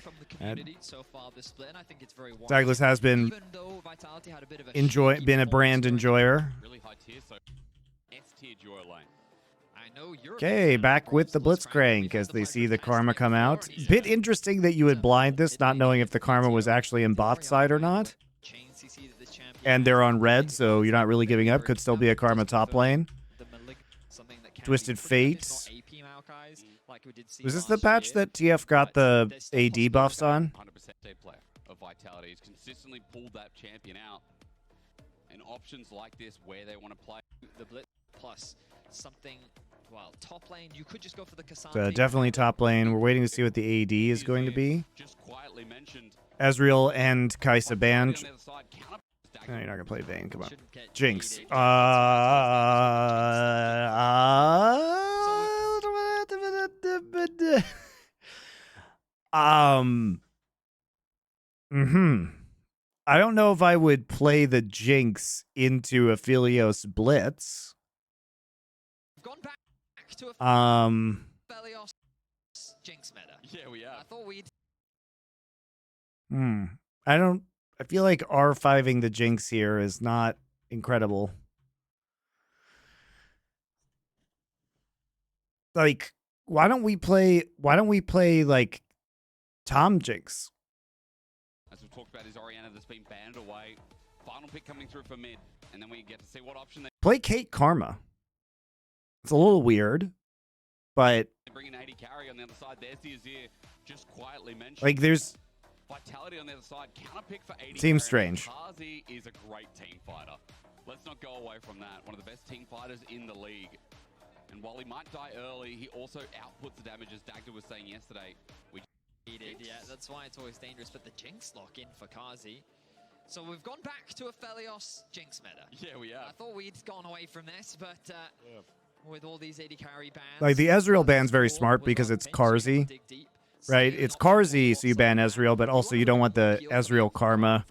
from the community so far this split, and I think it's very wise. Douglas has been Even though Vitality had a bit of a been a brand enjoyer. Really high tier, so S tier duo lane. Okay, back with the Blitzcrank as they see the Karma come out. Bit interesting that you would blind this, not knowing if the Karma was actually in bot side or not. And they're on red, so you're not really giving up. Could still be a Karma top lane. Twisted Fate. Was this the patch that TF got the AD buffs on? 100% player of Vitality. He's consistently pulled that champion out. And options like this where they want to play the Blitz plus something, well, top lane, you could just go for the Cassandra. So definitely top lane. We're waiting to see what the AD is going to be. Just quietly mentioned. Ezreal and Kai'Sa banned. No, you're not going to play Vayne. Come on. Jinx. I don't know if I would play the Jinx into a Philios Blitz. Gone back to a Philios Jinx meta. Yeah, we are. I thought we'd I feel like R5ing the Jinx here is not incredible. Like, why don't we play like Tom Jinx? As we've talked about, is Orianna that's been banned away. Final pick coming through for mid, and then we get to see what option they play. Kate Karma. It's a little weird, but bring an 80 carry on the other side. There's the Azir, just quietly mentioned. Like, there's Vitality on the other side. Counter pick for 80. Seems strange. Kazi is a great team fighter. Let's not go away from that. One of the best team fighters in the league. And while he might die early, he also outputs the damage, as Dagda was saying yesterday. We needed, yeah, that's why it's always dangerous. But the Jinx lock in for Kazi. So we've gone back to a Philios Jinx meta. Yeah, we are. I thought we'd gone away from this, but with all these 80 carry bans, like the Ezreal ban's very smart because it's Karzi. Right, it's Karzi, so you ban Ezreal, but also you don't want the Ezreal Karma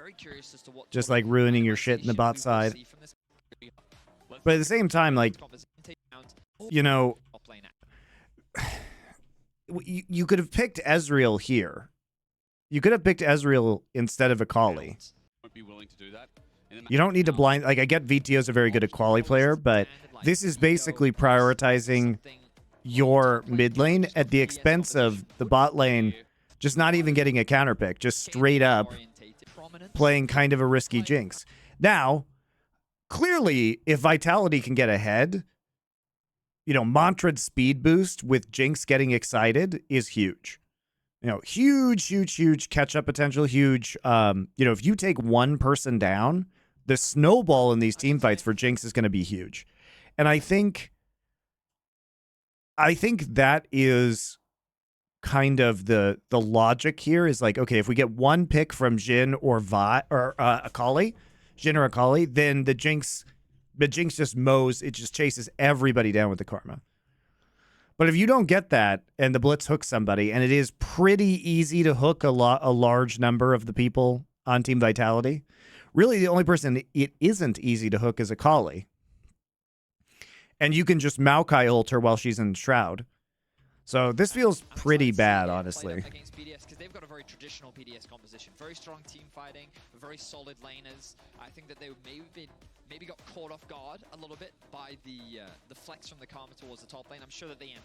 just like ruining your shit in the bot side. But at the same time, like, you know, you could have picked Ezreal here. You could have picked Ezreal instead of Akali. You don't need to blind. Like, I get VTO's a very good Akali player, but this is basically prioritizing your mid lane at the expense of the bot lane, just not even getting a counter pick, just straight up playing kind of a risky Jinx. Now, clearly, if Vitality can get ahead, you know, Mantrad's speed boost with Jinx getting excited is huge. You know, huge catch-up potential, huge. You know, if you take one person down, the snowball in these team fights for Jinx is going to be huge. And I think that is kind of the logic here is like, okay, if we get one pick from Jhin or Akali, Jhin or Akali, then the Jinx just mows, it just chases everybody down with the Karma. But if you don't get that and the Blitz hooks somebody, and it is pretty easy to hook a large number of the people on Team Vitality, really the only person it isn't easy to hook is Akali. And you can just Maokai ult her while she's in Shroud. So this feels pretty bad, honestly. Against BDS, because they've got a very traditional BDS composition. Very strong team fighting, very solid laners. I think that they maybe got caught off guard a little bit by the flex from the Karma towards the top lane. I'm sure that they have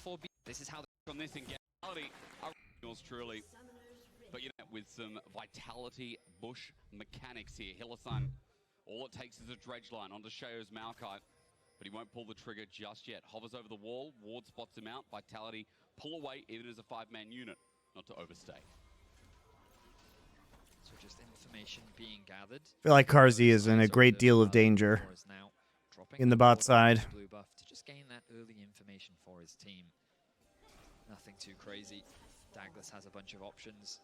for BDS. This is how they on this in Vitality are truly. But you know, with some Vitality Bush mechanics here, Hillasun, all it takes is a dredge line onto Sheo's Maokai. But he won't pull the trigger just yet. Hovers over the wall, Ward spots him out. Vitality pull away even as a 5-man unit, not to overstay. So just information being gathered. I feel like Karzi is in a great deal of danger in the bot side. Blue buff to just gain that early information for his team. Nothing too crazy. Douglas has a bunch of options.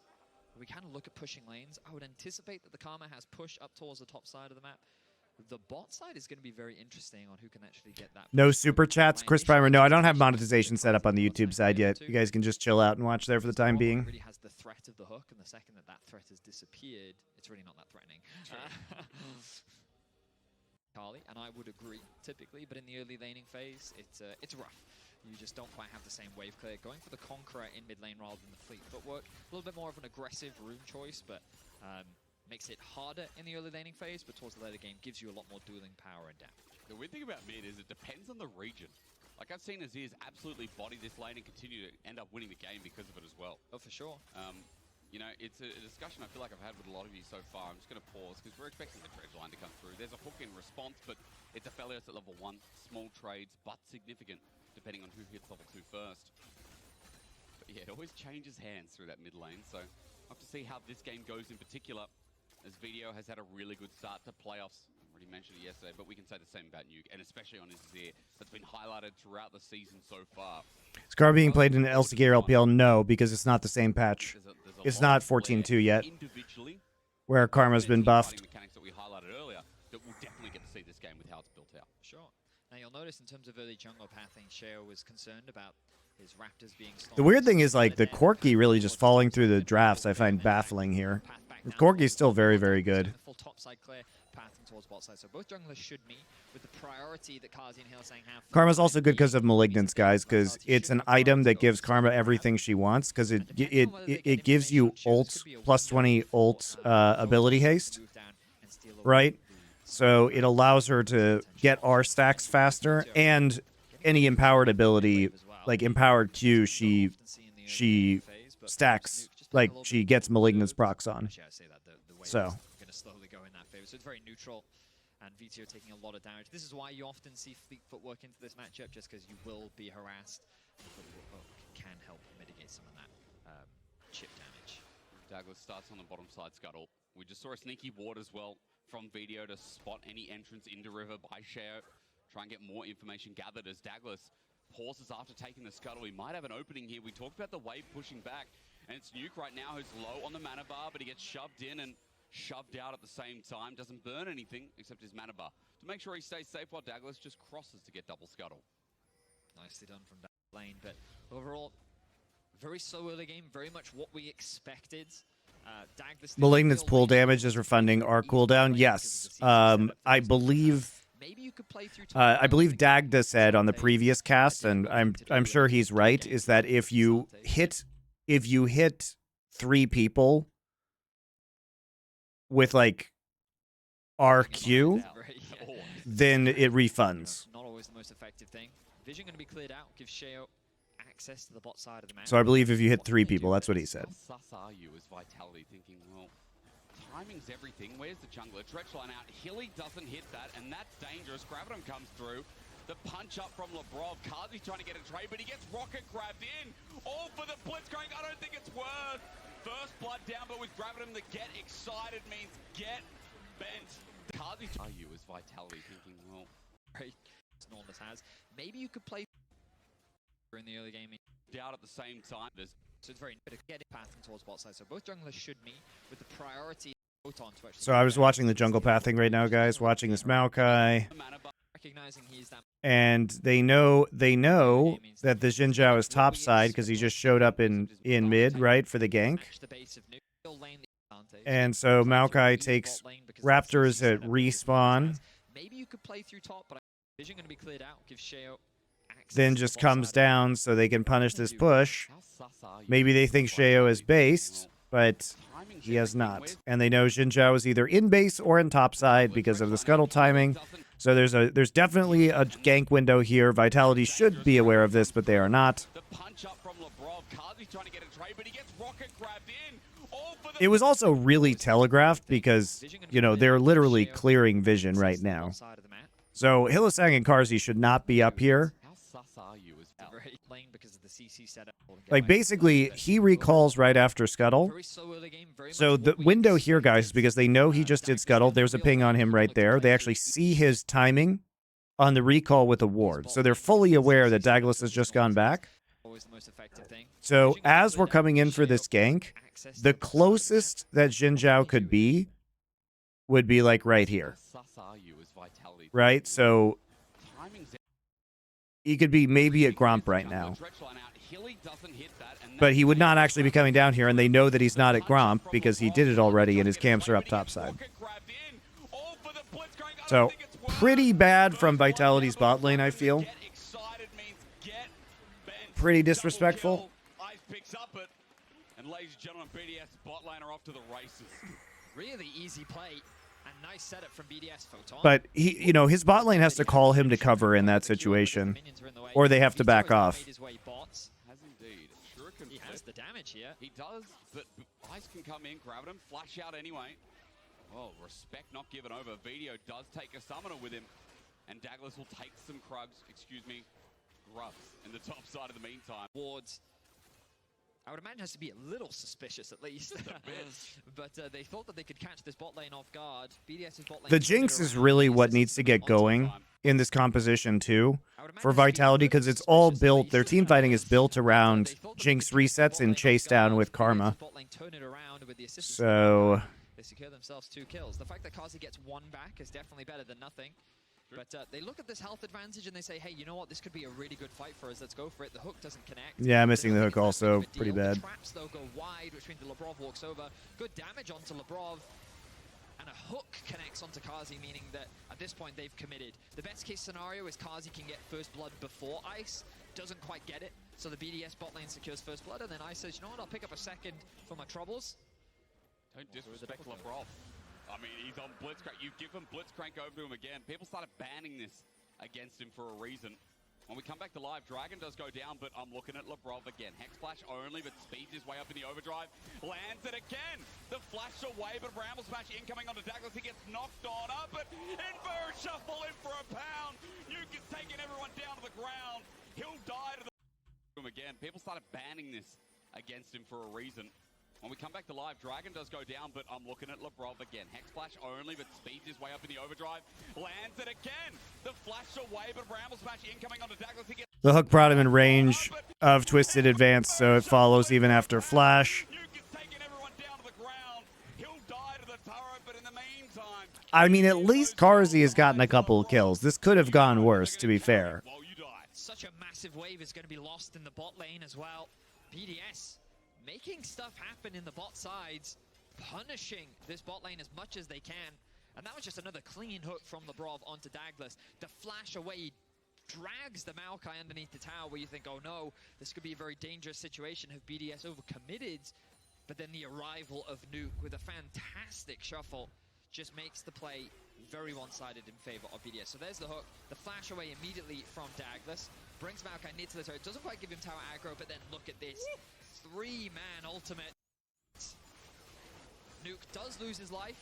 We can look at pushing lanes. I would anticipate that the Karma has push up towards the top side of the map. The bot side is going to be very interesting on who can actually get that. No super chats, Chris Primer. No, I don't have monetization set up on the YouTube side yet. You guys can just chill out and watch there for the time being. Really has the threat of the hook, and the second that threat has disappeared, it's really not that threatening. Carly, and I would agree typically, but in the early laning phase, it's rough. You just don't quite have the same wave clear. Going for the Conqueror in mid lane rather than the fleet footwork, a little bit more of an aggressive rune choice, but makes it harder in the early laning phase, but towards the later game gives you a lot more dueling power and damage. The weird thing about mid is it depends on the region. Like, I've seen Azir's absolutely body this lane and continue to end up winning the game because of it as well. Oh, for sure. You know, it's a discussion I feel like I've had with a lot of you so far. I'm just going to pause because we're expecting the dredge line to come through. There's a hook in response, but it's a Aphelios at level 1. Small trades, but significant, depending on who hits level 2 first. But yeah, it always changes hands through that mid lane, so I'll have to see how this game goes in particular, as VDO has had a really good start to playoffs. I already mentioned it yesterday, but we can say the same about Nuke, and especially on his Azir. That's been highlighted throughout the season so far. Is Car being played in LCK or LPL? No, because it's not the same patch. It's not 14.2 yet, where Karma's been buffed. Mechanics that we highlighted earlier, that we'll definitely get to see this game with how it's built out. Sure. Now you'll notice in terms of early jungle pathing, Sheo was concerned about his Raptors being The weird thing is, like, the Corki really just falling through the drafts I find baffling here. Corki's still very, very good. Full top side clear, pathing towards bot side. So both junglers should meet with the priority that Kazi and Hillsang have. Karma's also good because of Malignance, guys, because it's an item that gives Karma everything she wants, because it gives you ult, plus 20 ult ability haste, right? So it allows her to get R stacks faster, and any empowered ability, like empowered Q, she stacks, like she gets Malignance procs on. So going to slowly go in that favor. So it's very neutral, and VT are taking a lot of damage. This is why you often see fleet footwork into this matchup, just because you will be harassed. But can help mitigate some of that chip damage. Douglas starts on the bottom side scuttle. We just saw a sneaky ward as well from VDO to spot any entrance into river by Sheo. Try and get more information gathered as Douglas pauses after taking the scuttle. We might have an opening here. We talked about the wave pushing back, and it's Nuke right now who's low on the mana bar, but he gets shoved in and shoved out at the same time. Doesn't burn anything except his mana bar to make sure he stays safe, while Douglas just crosses to get double scuttle. Nicely done from that lane, but overall, very slow early game, very much what we expected. Malignance pool damage is refunding our cooldown. Yes, I believe Dagda said on the previous cast, and I'm sure he's right, is that if you hit 3 people with like RQ, then it refunds. Not always the most effective thing. Vision going to be cleared out, gives Sheo access to the bot side of the map. So I believe if you hit 3 people, that's what he said. How sus are you as Vitality, thinking, well, timing's everything. Where's the jungler? Dredge line out. Hilly doesn't hit that, and that's dangerous. Gravitum comes through. The punch up from Lebrov. Kazi's trying to get a trade, but he gets rocket grabbed in. All for the blitz going. I don't think it's worth. First blood down, but with Gravitum, the get excited means get bent. Kazi are you as Vitality, thinking, well, right, Normus has. Maybe you could play in the early game. Out at the same time. So it's very good to get it pathing towards bot side. So both junglers should meet with the priority. So I was watching the jungle pathing right now, guys, watching this Maokai. And they know that the Xin Zhao is top side because he just showed up in mid, right, for the gank. And so Maokai takes Raptors at respawn. Maybe you could play through top, but Vision going to be cleared out. Give Sheo then just comes down so they can punish this push. Maybe they think Sheo is based, but he has not. And they know Xin Zhao is either in base or in top side because of the scuttle timing. So there's definitely a gank window here. Vitality should be aware of this, but they are not. It was also really telegraphed because, you know, they're literally clearing vision right now. So Hillsang and Karzi should not be up here. Like, basically, he recalls right after Scuttle. So the window here, guys, is because they know he just did Scuttle. There's a ping on him right there. They actually see his timing on the recall with a ward. So they're fully aware that Douglas has just gone back. So as we're coming in for this gank, the closest that Xin Zhao could be would be like right here. Right? So he could be maybe at Gromp right now. But he would not actually be coming down here, and they know that he's not at Gromp because he did it already and his camps are up top side. So pretty bad from Vitality's bot lane, I feel. Pretty disrespectful. Ice picks up it. And ladies and gentlemen, BDS bot lane are off to the races. Really easy play and nice setup from BDS Photon. But he, you know, his bot lane has to call him to cover in that situation, or they have to back off. Has indeed. He has the damage here. He does, but Ice can come in, grab him, flash out anyway. Oh, respect not given over. Video does take a summoner with him, and Douglas will take some grubs in the top side of the meantime. Wards, I would imagine, has to be a little suspicious at least. But they thought that they could catch this bot lane off guard. BDS's bot lane. The Jinx is really what needs to get going in this composition too for Vitality, because it's all built. Their team fighting is built around Jinx resets and chase down with Karma. So they secure themselves 2 kills. The fact that Kazi gets 1 back is definitely better than nothing. But they look at this health advantage and they say, hey, you know what? This could be a really good fight for us. Let's go for it. The hook doesn't connect. yeah, missing the hook also pretty bad. The traps, though, go wide, which means Lebrov walks over. Good damage onto Lebrov. And a hook connects onto Kazi, meaning that at this point they've committed. The best case scenario is Kazi can get first blood before Ice. Doesn't quite get it. So the BDS bot lane secures first blood. And then Ice says, you know what? I'll pick up a second for my troubles. Don't disrespect Lebrov. I mean, he's on Blitzcrank. You give him Blitzcrank over to him again. People started banning this against him for a reason. When we come back to live, Dragon does go down, but I'm looking at Lebrov again. Hex Flash only, but speeds his way up in the overdrive. Lands it again. The flash away, but Bramble Smash incoming onto Douglas. He gets knocked on up, but Inver shuffle in for a pound. Nuke is taking everyone down to the ground. He'll die to the room again. People started banning this against him for a reason. When we come back to live, Dragon does go down, but I'm looking at Lebrov again. Hex Flash only, but speeds his way up in the overdrive. Lands it again. The flash away, but Bramble Smash incoming onto Douglas. He gets the hook brought him in range of Twisted Advance, so it follows even after Flash. I mean, at least Karzi has gotten a couple of kills. This could have gone worse, to be fair. Such a massive wave is going to be lost in the bot lane as well. BDS making stuff happen in the bot sides, punishing this bot lane as much as they can. And that was just another clean hook from Lebrov onto Douglas. The flash away drags the Maokai underneath the tower, where you think, oh no, this could be a very dangerous situation. Have BDS overcommitted? But then the arrival of Nuke with a fantastic shuffle just makes the play very one-sided in favor of BDS. So there's the hook. The flash away immediately from Douglas. Brings Maokai near to the turret. Doesn't quite give him tower aggro, but then look at this. 3-man ultimate. Nuke does lose his life.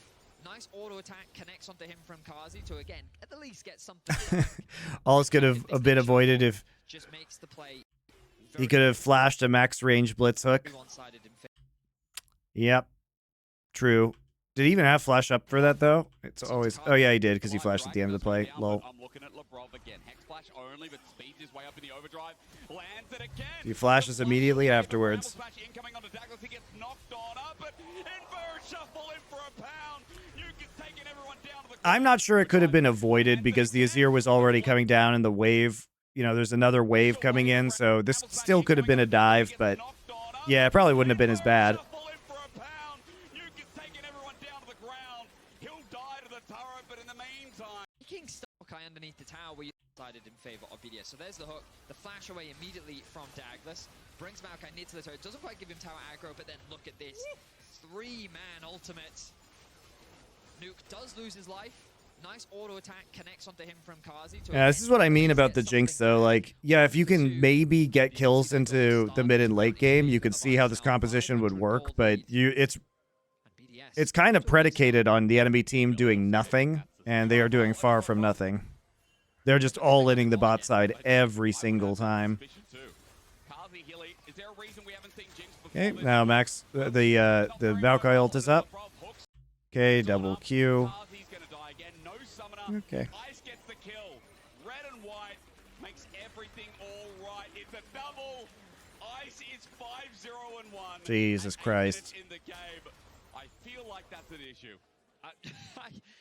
Nice auto attack connects onto him from Kazi to, again, at the least get something back. All this could have been avoided if just makes the play he could have flashed a max range blitz hook. Yep. True. Did he even have flash up for that, though? It's always... Oh, yeah, he did, because he flashed at the end of the play. Lol. I'm looking at Lebrov again. Hex Flash only, but speeds his way up in the overdrive. Lands it again. He flashes immediately afterwards. Incoming onto Douglas. He gets knocked on up, but Inver shuffle in for a pound. Nuke is taking everyone down to the... I'm not sure it could have been avoided, because the Azir was already coming down in the wave. You know, there's another wave coming in, so this still could have been a dive, but... Yeah, it probably wouldn't have been as bad. Underneath the tower, where you decided in favor of BDS. So there's the hook. The flash away immediately from Douglas. Brings Maokai near to the turret. Doesn't quite give him tower aggro, but then look at this. 3-man ultimate. Nuke does lose his life. Nice auto attack connects onto him from Kazi. Yeah, this is what I mean about the Jinx, though. Like, yeah, if you can maybe get kills into the mid and late game, you could see how this composition would work, but it's kind of predicated on the enemy team doing nothing, and they are doing far from nothing. They're just all-inning the bot side every single time. Okay, now Max, the Maokai ult is up. Okay, double Q. Okay. Ice gets the kill. Red and white makes everything all right. It's a double. Ice is 5-0-1. Jesus Christ. In the game. I feel like that's an issue.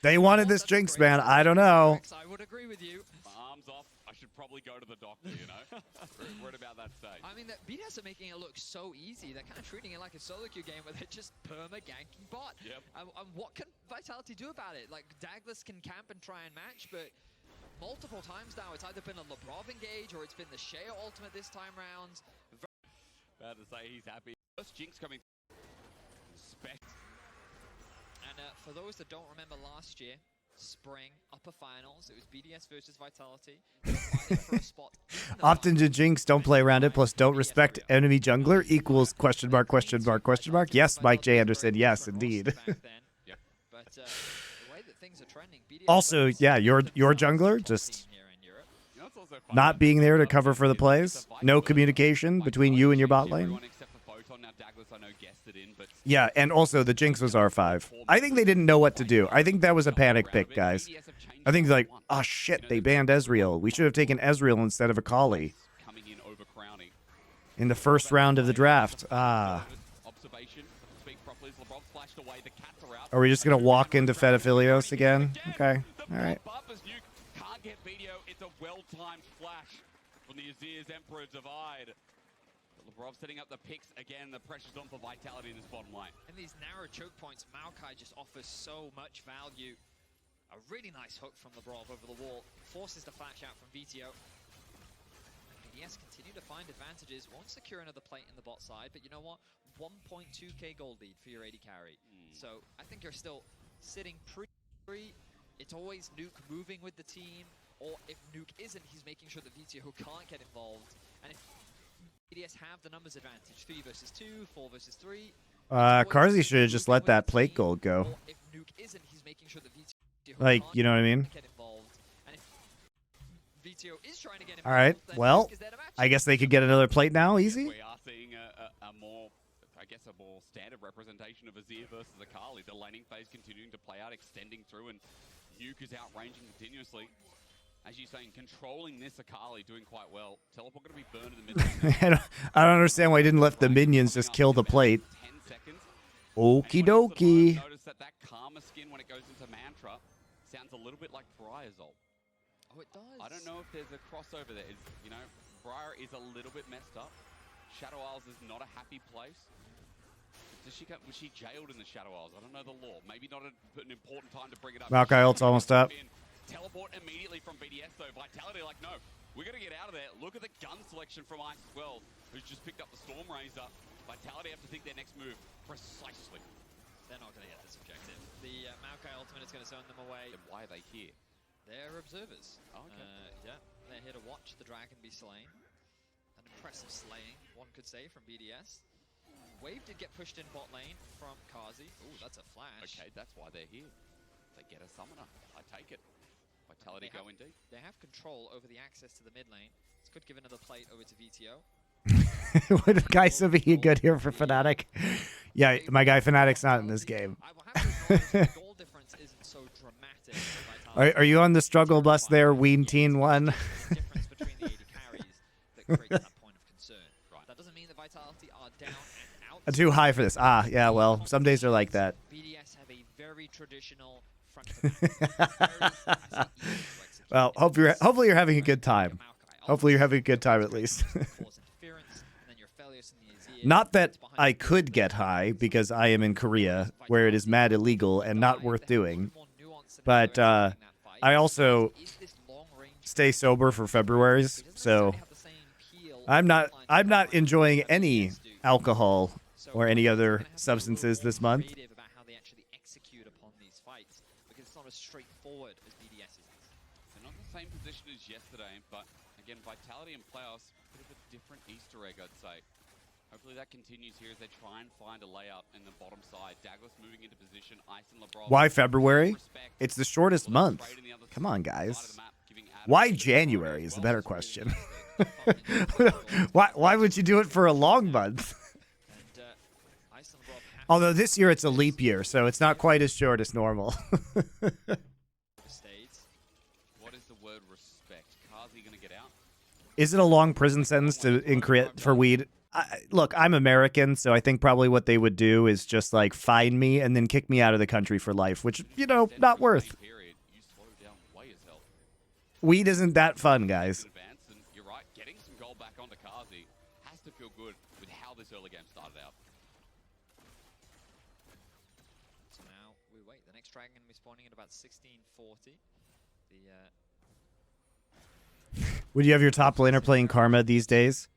They wanted this Jinx, man. I don't know. I would agree with you. Arms off. should probably go to the doctor, you know? we're at about that stage. I mean, BDS are making it look so easy. They're kind of treating it like a solo queue game where they're just perma-ganking bot. Yep. And what can Vitality do about it? Like, Douglas can camp and try and match, but multiple times now, it's either been a Lebrov engage or it's been the Shea ultimate this time round. About to say he's happy. First Jinx coming. Spec. And for those that don't remember last year, Spring, upper finals, it was BDS versus Vitality. They were fighting for a spot in the Often to finals. jinx, don't play around it, plus don't respect enemy jungler equals question mark, question mark, question mark. Yes, Mike J. Anderson, yes, indeed. But the way that things are trending, BDS Also, yeah, your jungler just here in Europe. You know, it's also not being there to cover for the plays. No communication between you and your bot lane. Everyone except for Photon. Now Douglas, I know, guessed it in, but Yeah, and also the Jinx was R5. I think they didn't know what to do. I think that was a panic pick, guys. I think like, oh shit, they banned Ezreal. We should have taken Ezreal instead of Akali coming in overcrowding. in the first round of the draft. Ah. Observation. Speak properly. as LeBron flashed away. The cats are out. Are we just going to walk into Fetaphilios again? Okay, all right. Buffers Nuke can't get video. It's a well-timed flash from the Azir's Emperor Divide. LeBron setting up the picks again. The pressure's on for Vitality in this bottom line. In these narrow choke points, Maokai just offers so much value. A really nice hook from Lebrov over the wall. Forces the flash out from VTO. BDS continue to find advantages. Won't secure another plate in the bot side, but you know what? 1.2k gold lead for your AD carry. So I think you're still sitting pretty free. It's always Nuke moving with the team, or if Nuke isn't, he's making sure that VTO can't get involved. And if BDS have the numbers advantage, 3 versus 2, 4 versus 3. Carzy should have just let that plate gold go. Or if Nuke isn't, he's making sure that VTO Like, can't you know what I mean? get involved. And if VTO is trying to get involved, All right, then well, Nuke is there to match I it. guess they could get another plate now, easy. We are seeing a more, I guess, a more standard representation of Azir versus Akali. The laning phase continuing to play out, extending through, and Nuke is outranging continuously. As you're saying, controlling this Akali, doing quite well. Teleport going to be burned in the middle. I don't understand why he didn't let the minions just kill the plate. 10 seconds. Okie dokie. Notice that Karma skin, when it goes into Mantra, sounds a little bit like Briar's ult. Oh, it does. I don't know if there's a crossover there. You know, Briar is a little bit messed up. Shadow Isles is not a happy place. Was she jailed in the Shadow Isles? I don't know the law. Maybe not an important time to bring it up. Maokai ult's almost up. Teleport immediately from BDS though. Vitality like, no, we're going to get out of there. Look at the gun selection from Ice as well, who's just picked up the Storm Razor. Vitality have to think their next move precisely. They're not going to get this objective. The Maokai ultimate is going to send them away. Then why are they here? They're observers. Oh, okay. Yeah, they're here to watch the dragon be slain. An impressive slaying, one could say, from BDS. Wave did get pushed in bot lane from Carzy. Ooh, that's a flash. Okay, that's why they're here. They get a summoner. I take it. Vitality go indeed. They have control over the access to the mid lane. This could give another plate over to VTO. Would Kai'Sa be good here for Fnatic? Yeah, my guy Fnatic's not in this game. I will have to acknowledge the goal difference isn't so dramatic for Vitality. Are you on the struggle bus there, Ween Teen 1? Difference between the AD carries that creates that point of concern. Right. That doesn't mean that Vitality are down and out. Too high for this. Ah, yeah, well, some days are like that. BDS have a very traditional front to back. Well, hopefully you're having a good time. Hopefully you're having a good time at least. Not that I could get high because I am in Korea where it is mad illegal and not worth doing. But I also stay sober for February's, so I'm not enjoying any alcohol or any other substances this month. About how they actually execute upon these fights, because it's not as straightforward as BDS is. They're not in the same position as yesterday, but again, Vitality and playoffs, a bit of a different Easter egg, I'd say. Hopefully that continues here as they try and find a layout in the bottom side. Douglas moving into position, Ice and LeBron. Why February? It's the shortest month. Come on, guys. Why January is the better question. Why would you do it for a long month? Although this year it's a leap year, so it's not quite as short as normal. What is the word respect? Carzy gonna get out? Is it a long prison sentence for weed? Look, I'm American, so I think probably what they would do is just like fine me and then kick me out of the country for life, which, not worth. Weed isn't that fun, guys. early game started out. So now we wait. The next dragon will be spawning at about 1640. Would you have your top laner playing Karma these days?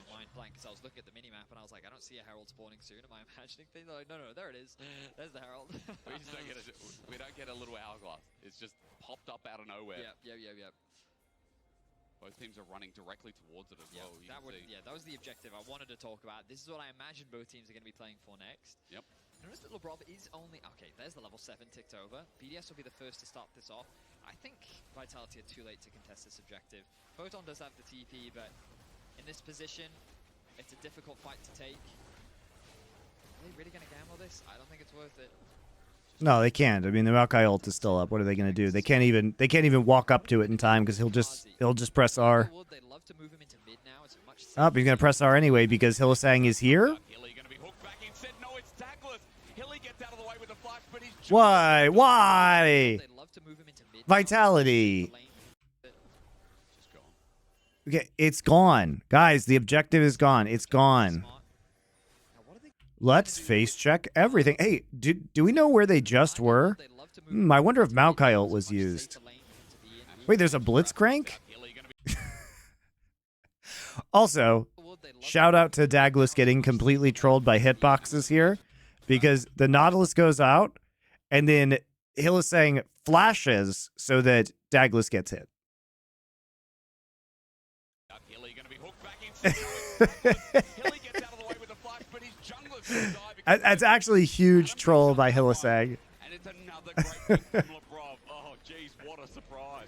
Mind blank, because I was looking at the minimap and I was like, I don't see a Herald spawning soon. Am I imagining things? Like, no, there it is. There's the Herald. We don't get a little hourglass. It's just popped up out of nowhere. Yep. Both teams are running directly towards it as well. That was the objective I wanted to talk about. This is what I imagine both teams are going to be playing for next. Yep. Notice that LeBron is only... Okay, there's the level 7 ticked over. BDS will be the first to start this off. I think Vitality are too late to contest this objective. Photon does have the TP, but in this position, it's a difficult fight to take. Are they really going to gamble this? I don't think it's worth it. No, they can't. I mean, the Maokai ult is still up. What are they going to do? They can't even walk up to it in time because he'll just press R. Oh, he's going to press R anyway because Hylissang is here. Why? Vitality. Okay, it's gone. Guys, the objective is gone. It's gone. Let's face check everything. Hey, do we know where they just were? I wonder if Maokai ult was used. Wait, there's a Blitzcrank? Also, shout out to Douglas getting completely trolled by hitboxes here because the Nautilus goes out and then Hylissang flashes so that Douglas gets hit. That's actually a huge troll by Hylissang. And it's another great pick from LeBron. Oh, jeez, what a surprise.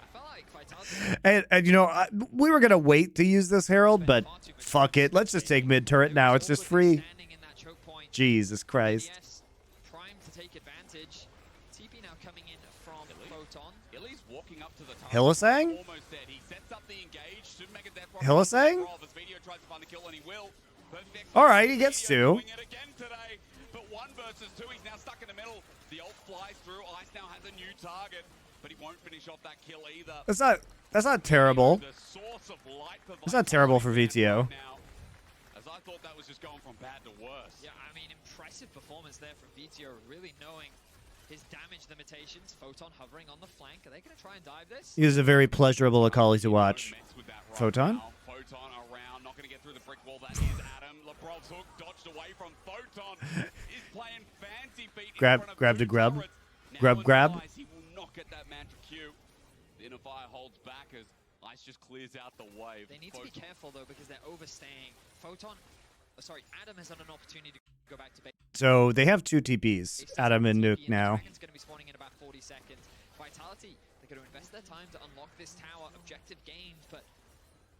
I felt like Vitality... And you know, we were going to wait to use this Herald, but fuck it. Let's just take mid-turret now. It's just free. Jesus Christ. Primed to take advantage. TP now coming in from Photon. Illy's walking up to the top. Hylissang? Almost dead. He sets up the engage. Should make it there for Hylissang? As Video tries to find the kill, and he will. All right, he gets two. But 1 versus 2, he's now stuck in the middle. The ult flies through. Ice now has a new target, but he won't finish off that kill either. That's not terrible. It's not terrible for VTO. As I thought that was just going from bad to worse. Yeah, I mean, impressive performance there from VTO, really knowing his damage limitations. Photon hovering on the flank. Are they going to try and dive this? He is a very pleasurable Akali to watch. Photon? Photon around, not going to get through the brick wall. That is Adam. LeBron's hook dodged away from Photon. He's playing fancy feet. Grab to grab. Grab. He will not get that mantra Q. The inner fire holds back as Ice just clears out the wave. They need to be careful though because they're overstaying. Adam has had an opportunity to go back to base. So they have 2 TPs, Adam and Nuke now. Dragon's going to be spawning in about 40 seconds. Vitality, they're going to invest their time to unlock this tower. Objective gained, but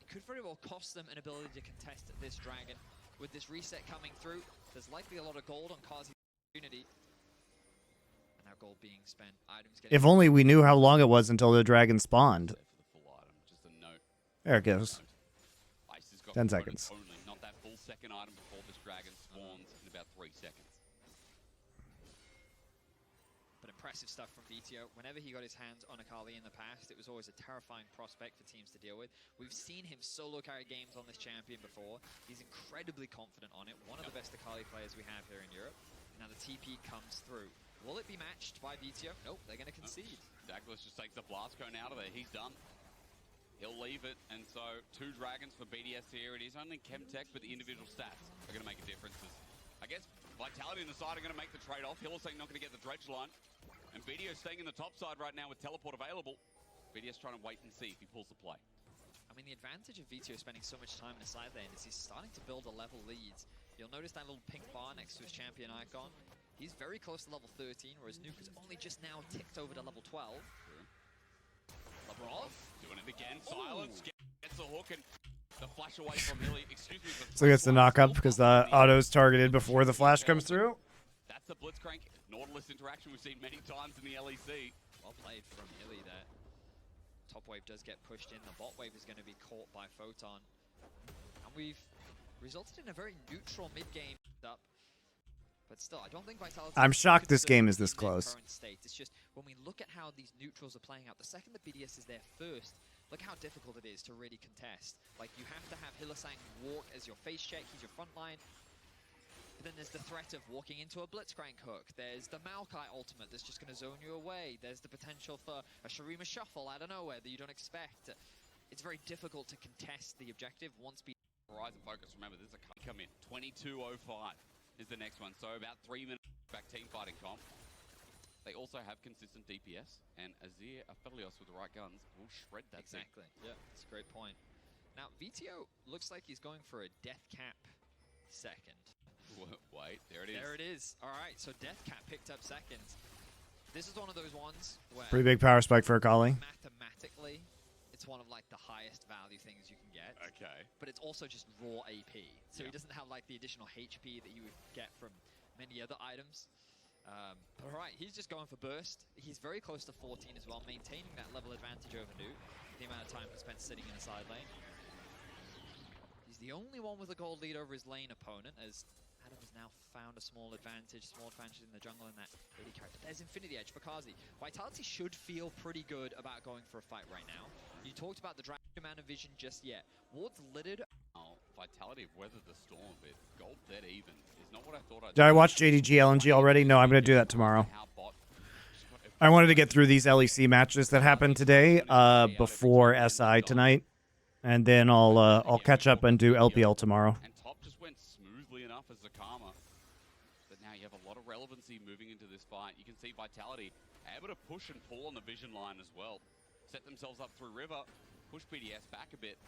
it could very well cost them an ability to contest this dragon. With this reset coming through, there's likely a lot of gold on Kazi's opportunity. And now gold being spent. Items getting... If only we knew how long it was until the dragon spawned. Just a note. There it goes. 10 seconds. Only, not that full second item before this dragon spawns in about 3 seconds. But impressive stuff from VTO. Whenever he got his hands on Akali in the past, it was always a terrifying prospect for teams to deal with. We've seen him solo carry games on this champion before. He's incredibly confident on it. One of the best Akali players we have here in Europe. Now the TP comes through. Will it be matched by VTO? Nope, they're going to concede. Douglas just takes the blast cone out of there. He's done. He'll leave it, and so 2 dragons for BDS here. It is only Chemtech, but the individual stats are going to make a difference. I guess Vitality on the side are going to make the trade-off. Hylissang not going to get the dredge line. And BDS staying in the top side right now with teleport available. BDS trying to wait and see if he pulls the play. I mean, the advantage of VTO spending so much time in the side lane is he's starting to build a level lead. You'll notice that little pink bar next to his champion icon. He's very close to level 13, whereas Nuke is only just now ticked over to level 12. Lavrov doing it again. Silence gets a hook and the flash away from Hilly. Excuse me. So gets the knock up because the auto's targeted before the flash comes through. That's the Blitzcrank Nautilus interaction we've seen many times in the LEC. Well played from Hilly there. Top wave does get pushed in. The bot wave is going to be caught by Photon. And we've resulted in a very neutral mid-game up. But still, I don't think Vitality... I'm shocked this game is this close. It's just, when we look at how these neutrals are playing out, the second that BDS is there first, look how difficult it is to really contest. Like, you have to have Hylissang walk as your face check, he's your front line. But then there's the threat of walking into a Blitzcrank hook. There's the Maokai ultimate that's just going to zone you away. There's the potential for a Shurima shuffle out of nowhere that you don't expect. It's very difficult to contest the objective once Horizon focus. Remember, there's a come in. 22:05 is the next one. So about 3 minutes back team fighting comp. They also have consistent DPS, and Azir Aphelios with the right guns will shred that. Exactly. Yeah, that's a great point. Now, VTO looks like he's going for a death cap second. Wait, there it is. There it is. All right, so death cap picked up second. This is one of those ones where Pretty big power spike for a Kali. mathematically, it's one of like the highest value things you can get. Okay. But it's also just raw AP. So Yeah. he doesn't have like the additional HP that you would get from many other items. But all right, he's just going for burst. He's very close to 14 as well, maintaining that level advantage over Nuke. The amount of time he spent sitting in the side lane. He's the only one with a gold lead over his lane opponent, as Adam has now found a small advantage in the jungle in that AD character. There's Infinity Edge for Kazi. Vitality should feel pretty good about going for a fight right now. You talked about the Dragon amount of vision just yet. Ward's littered. Vitality have weathered the storm a bit. Gold dead even is not what I thought I'd Did I watch JDG LNG already? No, I'm going to do that tomorrow. I wanted to get through these LEC matches that happened today before SI tonight, and then I'll catch up and do LPL tomorrow. And top just went smoothly enough as Zakama. But now you have a lot of relevancy moving into this fight. You can see Vitality able to push and pull on the vision line as well. Set themselves up through River, push BDS back a bit,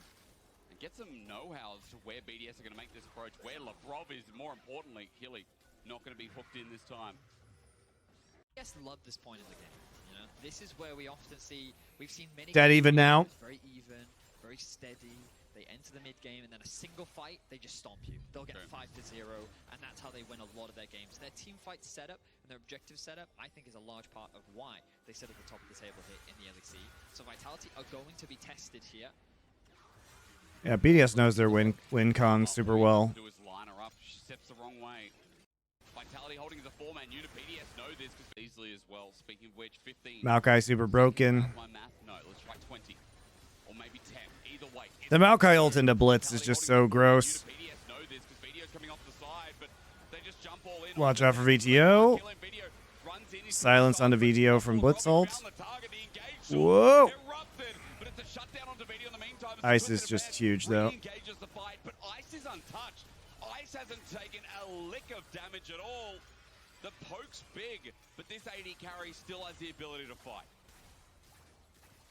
and get some know-how as to where BDS are going to make this approach, where Lavrov is, more importantly, Hilly, not going to be hooked in this time. BDS love this point in the game. You know, this is where we often see, we've seen many Dead even now. Very even, very steady. They enter the mid game, and then a single fight, they just stomp you. They'll get 5-0, and that's how they win a lot of their games. Their team fight setup and their objective setup, I think, is a large part of why they sit at the top of the table here in the LEC. So Vitality are going to be tested here. Yeah, BDS knows their win con super well. Do his liner up. She steps the wrong way. Vitality holding the 4-man unit. BDS know this easily as well. Speaking of which, 15. Maokai super broken. My math? No, let's try 20. Or maybe 10. Either way. The Maokai ult into Blitz is just so gross. BDS know this because BDS coming off the side, but they just jump all in. Watch out for VTO. Silence onto VTO from Blitz ult. Whoa. Ice is just huge, though. But Ice is untouched. Ice hasn't taken a lick of damage at all. The poke's big, but this AD carry still has the ability to fight.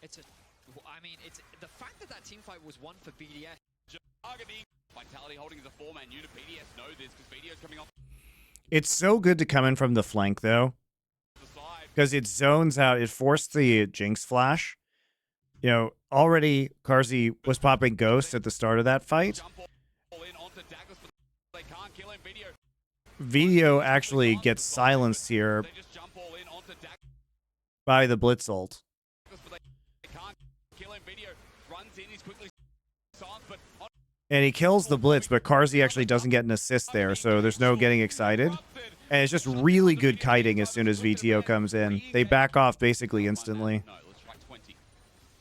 I mean, it's the fact that team fight was won for BDS. Vitality holding the 4-man unit. BDS know this because BDS coming off. It's so good to come in from the flank, though, because it zones out. It forced the Jinx flash. You know, already Karzi was popping Ghost at the start of that fight. Video actually gets silenced here by the Blitz ult. And he kills the Blitz, but Karzi actually doesn't get an assist there, so there's no getting excited. And it's just really good kiting as soon as VTO comes in. They back off basically instantly. No, let's try 20.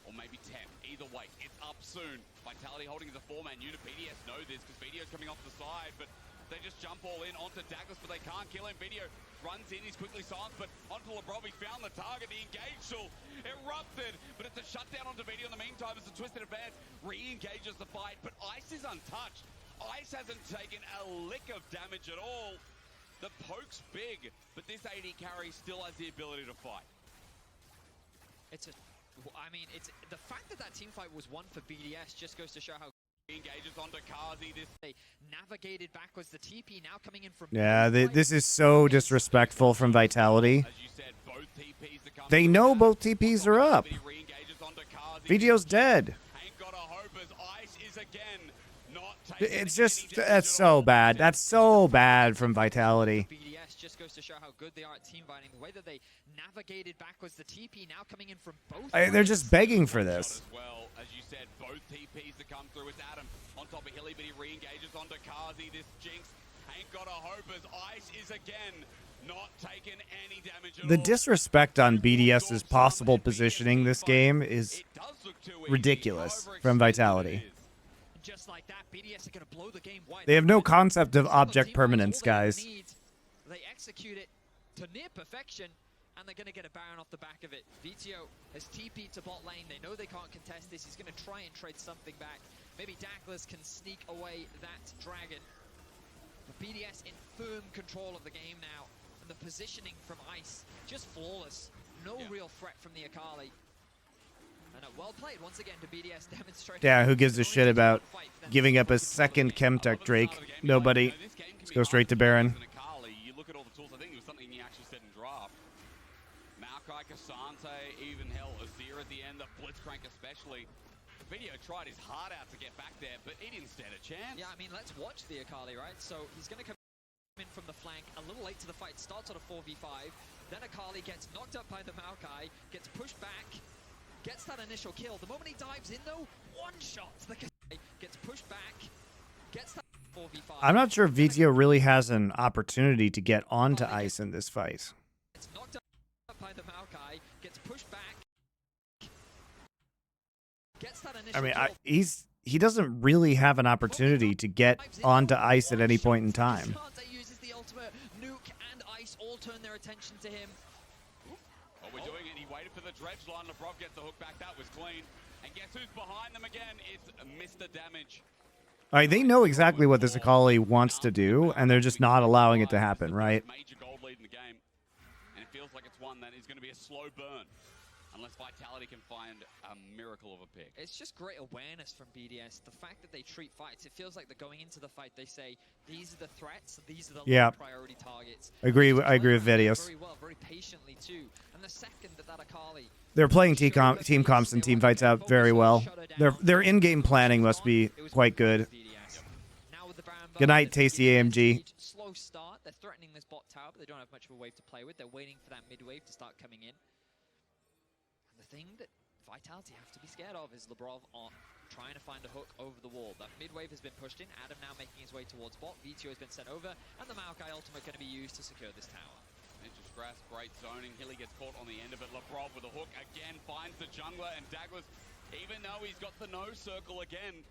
Or maybe 10. Either way, it's up soon. Vitality holding the 4-man unit. BDS know this because BDS coming off the side, but they just jump all in onto Douglas, but they can't kill him. Video runs in, he's quickly silenced, but onto Lavrov, he found the target, the engage tool erupted, but it's a shutdown onto Video in the meantime as the twisted advance re-engages the fight, but Ice is untouched. Ice hasn't taken a lick of damage at all. The poke's big, but this AD carry still has the ability to fight. I mean, it's the fact that team fight was won for BDS just goes to show how Engages onto Kazi. They navigated backwards. The TP now coming in from. Yeah, this is so disrespectful from Vitality. As you said, both TPs are They know both TPs are up. VTO's dead. Ain't got a hope as Ice is again not It's just, that's so bad. That's so bad from Vitality. BDS just goes to show how good they are at team fighting. The way that they navigated backwards. The TP now coming in from both. They're just begging for this. As well, as you said, both TPs that come through. It's Adam on top of Hilly, but he re-engages onto Kazi. This Jinx ain't gotta hope as Ice is again not taking any damage at The all. disrespect on BDS's possible positioning this game is It does look too easy, ridiculous however from extended Vitality. it is. Just like that, BDS are going to blow the game wide. They have no open. concept of Single object team permanence, fights, all they guys. need, they execute it to near perfection, and they're going to get a Baron off the back of it. VTO has TP'd to bot lane. They know they can't contest this. He's going to try and trade something back. Maybe Douglas can sneak away that dragon. But BDS in firm control of the game now. And the positioning from Ice, just flawless. No real threat from the Akali. And well played once again to BDS demonstrating. Yeah, who gives a shit about giving up a second Chemtech Drake? Nobody. Let's go straight to Baron. You look at all the tools. I think it was something he actually said in draft. Maokai, Kasante, even hell, Azir at the end, the Blitzcrank especially. Video tried his heart out to get back there, but he didn't stand a chance. Yeah, I mean, let's watch the Akali, right? So he's going to come in from the flank, a little late to the fight, starts on a 4v5. Then Akali gets knocked up by the Maokai, gets pushed back, gets that initial kill. The moment he dives in, though, one shot. The gets pushed back, gets that 4v5. I'm not sure if VTO really has an opportunity to get onto Ice in this fight. Gets knocked up by the Maokai, gets pushed back. Gets that initial I mean, kill. he doesn't really have an opportunity to get onto Ice at any point in time. Kasante uses the ultimate. Nuke and Ice all turn their attention to him. Oh, we're doing it. He waited for the dredge line. Lebrov gets the hook back. That was clean. And guess who's behind them again? It's Mr. Damage. All right, they know exactly what this Akali wants to do, and they're just not allowing it to happen, right? Major gold lead in the game. And it feels like it's one that is going to be a slow burn. Unless Vitality can find a miracle of a pick. It's just great awareness from BDS. The fact that they treat fights, it feels like they're going into the fight. They say, these are the threats, these are the low priority targets. I agree with Vidios. Very well, very patiently too. And the second that Akali... They're playing team comps and team fights out very well. Their in-game planning must be quite good. Good night, Tasty AMG. Slow start. They're threatening this bot tower, but they don't have much of a wave to play with. They're waiting for that mid wave to start coming in. The thing that Vitality have to be scared of is Lebrov on trying to find a hook over the wall. That mid wave has been pushed in. Adam now making his way towards bot. VTO has been sent over, and the Maokai ultimate going to be used to secure this tower. Just grasp, great zoning. Hilly gets caught on the end of it. Lebrov with a hook again finds the jungler, and Douglas, even though he's got the no circle again,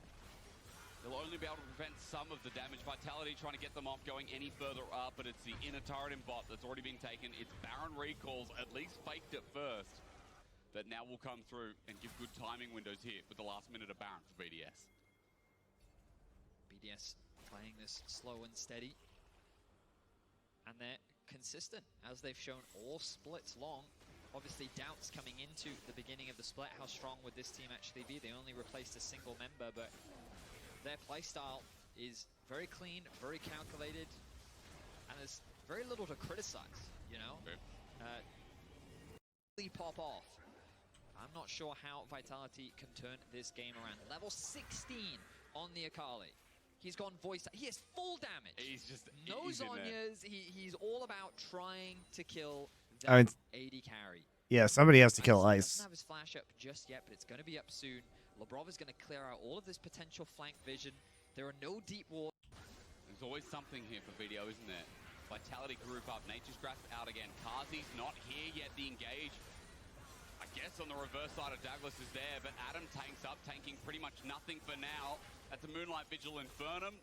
they'll only be able to prevent some of the damage. Vitality trying to get them off going any further up, but it's the inner turret in bot that's already been taken. It's Baron recalls, at least faked it first. That now will come through and give good timing windows here with the last minute of Baron for BDS. BDS playing this slow and steady. And they're consistent, as they've shown all splits long. Obviously, doubts coming into the beginning of the split. How strong would this team actually be? They only replaced a single member, but their playstyle is very clean, very calculated, and there's very little to criticize, you know? Really pop off. I'm not sure how Vitality can turn this game around. Level 16 on the Akali. He's gone voice. He has full damage. He's just no Zhonya's. He's all about trying to kill that AD carry. Yeah, somebody has to kill Ice. Doesn't have his flash up just yet, but it's going to be up soon. Lebrov is going to clear out all of this potential flank vision. There are no deep walls. There's always something here for video, isn't there? Vitality group up. Nature's Grasp out again. Kazi's not here yet. The engage. I guess on the reverse side of Douglas is there, but Adam tanks up, tanking pretty much nothing for now. That's a Moonlight Vigil Infernum.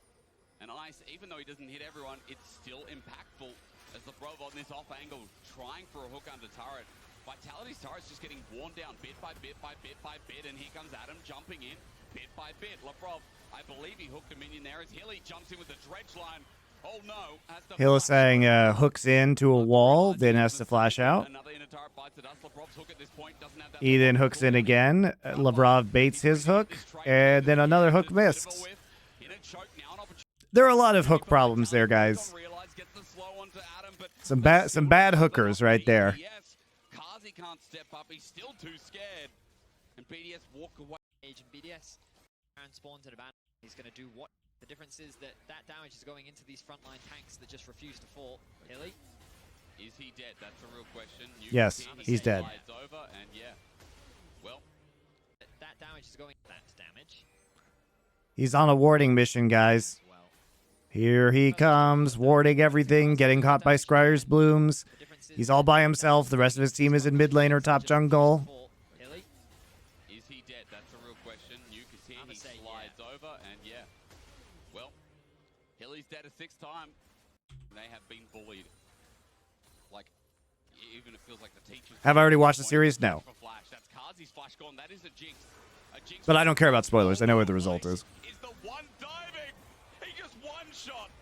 And Ice, even though he doesn't hit everyone, it's still impactful as the Lebrov on this off angle, trying for a hook under turret. Vitality's turret's just getting worn down bit by bit by bit by bit, and here comes Adam jumping in bit by bit. Lebrov, I believe he hooked a minion there as Hilly jumps in with the dredge line. Oh no. Hill is saying hooks into a wall, then has to flash out. He then hooks in again. Lebrov baits his hook, and then another hook missed. There are a lot of hook problems there, guys. Some bad hookers right there. Kazi can't step up. He's still too scared. And BDS walk away. BDS spawns at a ban. He's going to do what? The difference is that damage is going into these frontline tanks that just refuse to fall. Hilly, is he dead? That's a real question. Yes, he's dead. Over, and yeah, well, that damage is going. That damage. He's on a warding mission, guys. Well, Here he comes, warding everything, getting caught by Scryer's Blooms. He's all by himself. The rest of his team is in mid lane or top jungle. Is he dead? That's a real question. Nuke is here. He slides over, and yeah. Well, Hilly's dead a sixth time. They have been bullied. Like, even it feels like the teachers. Have I already watched the series? No. That's Kazi's flash gone. That is a jinx. But I don't care about spoilers. I know what the result is. Is the one diving? He just one shot.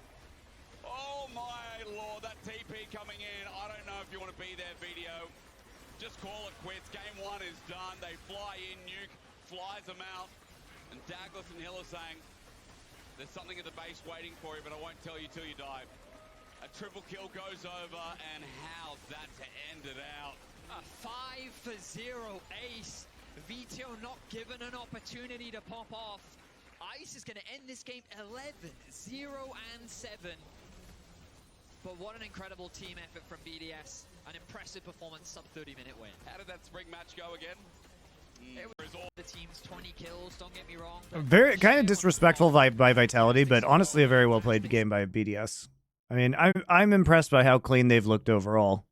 Oh my lord, that TP coming in. I don't know if you want to be there, video. Just call it quits. Game one is done. They fly in, Nuke flies them out. And Douglas and Hill are saying, there's something at the base waiting for you, but I won't tell you till you die. A triple kill goes over, and how's that to end it out? A 5-0 ace. VTO not given an opportunity to pop off. Ice is going to end this game 11-0-7. But what an incredible team effort from BDS. An impressive performance, sub 30-minute win. How did that spring match go again? It was all the team's 20 kills, don't get me wrong. Very kind of disrespectful by Vitality, but honestly a very well played game by BDS. I mean, I'm impressed by how clean they've looked overall.